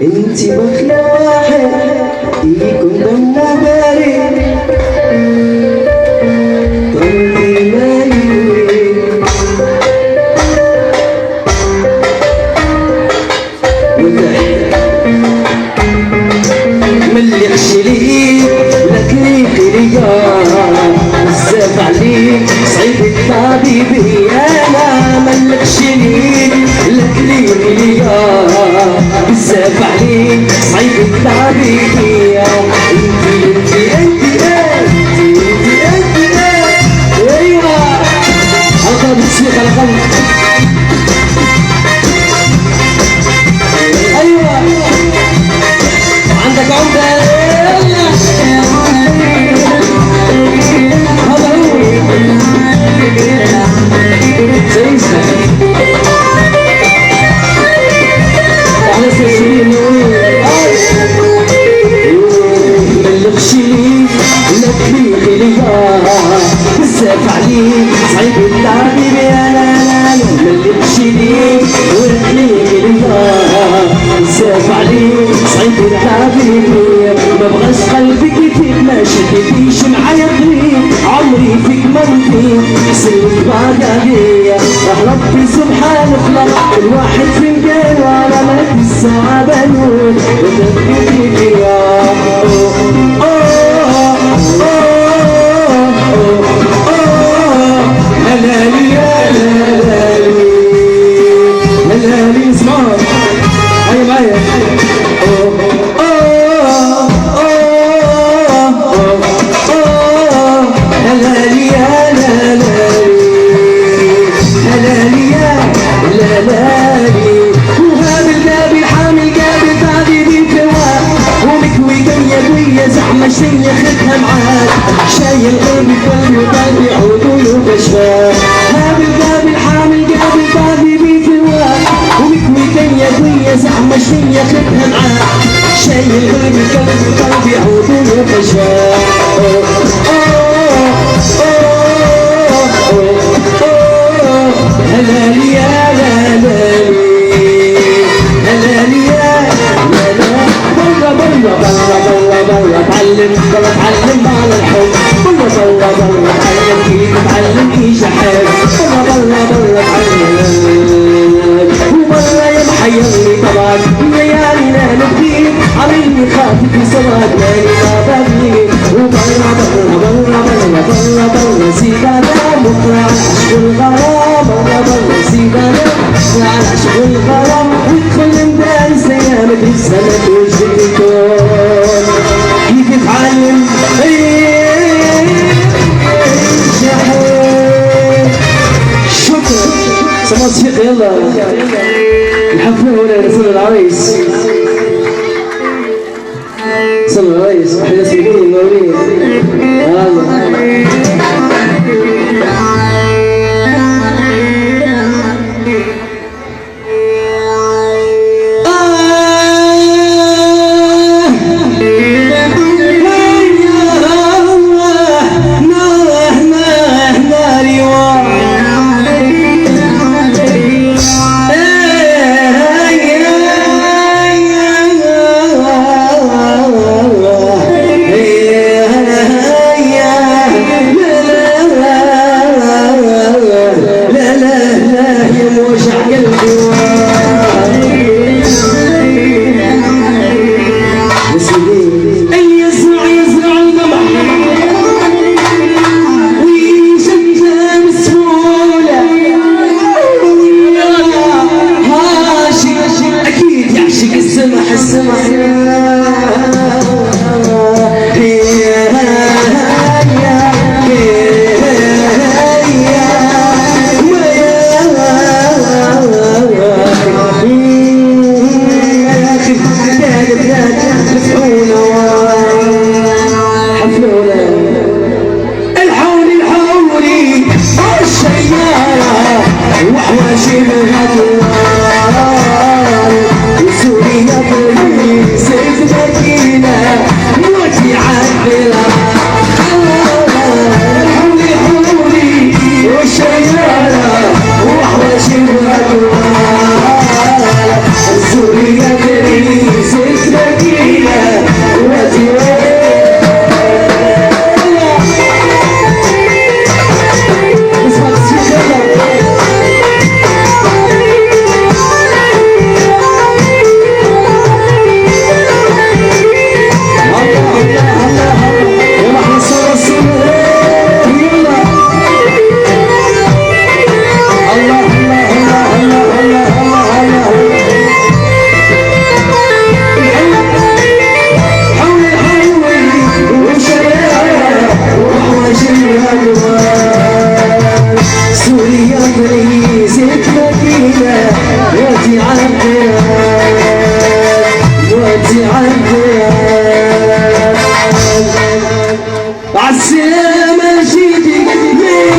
انتي بخلة واحد يكون دمنا بارد طلبي مالي وتحت مليحش ليك لكني خليا بزاف عليك صعيب الطبيبي انا ملكش ليك لكني خليا بزاف عليك صعيب الطبيبي انتي ايوا عقب السيق على قلبك ايوا عندك عمدة هذا هو على سبيل ملغش ليك لكني خليا بزاف عليك صعيب التعبير يا لا ملغش ليك ولكني خليا بزاف عليك صعيب التعبير مبغاش قلبك يفيك ما شدتيش معايا غريب عمري فيك ما نفيك حسيت بعدها راه ربي سبحانه خلق الواحد في مكانه على ملك السعادة نور وتبكي فيا هلالي يا هلالي اسمعوا هيا معايا هلالي يا هلالي يا هلالي وهاب الباب الحامل قابل بعدي بالفواق ومكوي يا زعمة شي خدها معاك شايل قلبي قلبي وقلبي عودوله بشفاك هاب الباب الحامل قابل بعدي بالفواق ومكوي يا زعمة شي خدها معاك شايل قلبي قلبي عودوله بشفاك هلالي يا هلالي هلالي يا برا اتعلم على الحب برا اتعلم كيف اتعلم ايش احب برا اتعلم وبرا يا محيرني طبعا ليالي نام فيك عاملني خاطف في سواد ليالي ما بغيك وبرا زيدانا بكره على عشق الغرام برا زيدانا على عشق الغرام وادخل مدارس ايامك لسه ما توجد الكون كيف تتعلم ايش احب شكرا صمت شيخ يلا الحفله هنا رسول العريس صلى العريس احلى سيدين النورين عالسلامة جيتي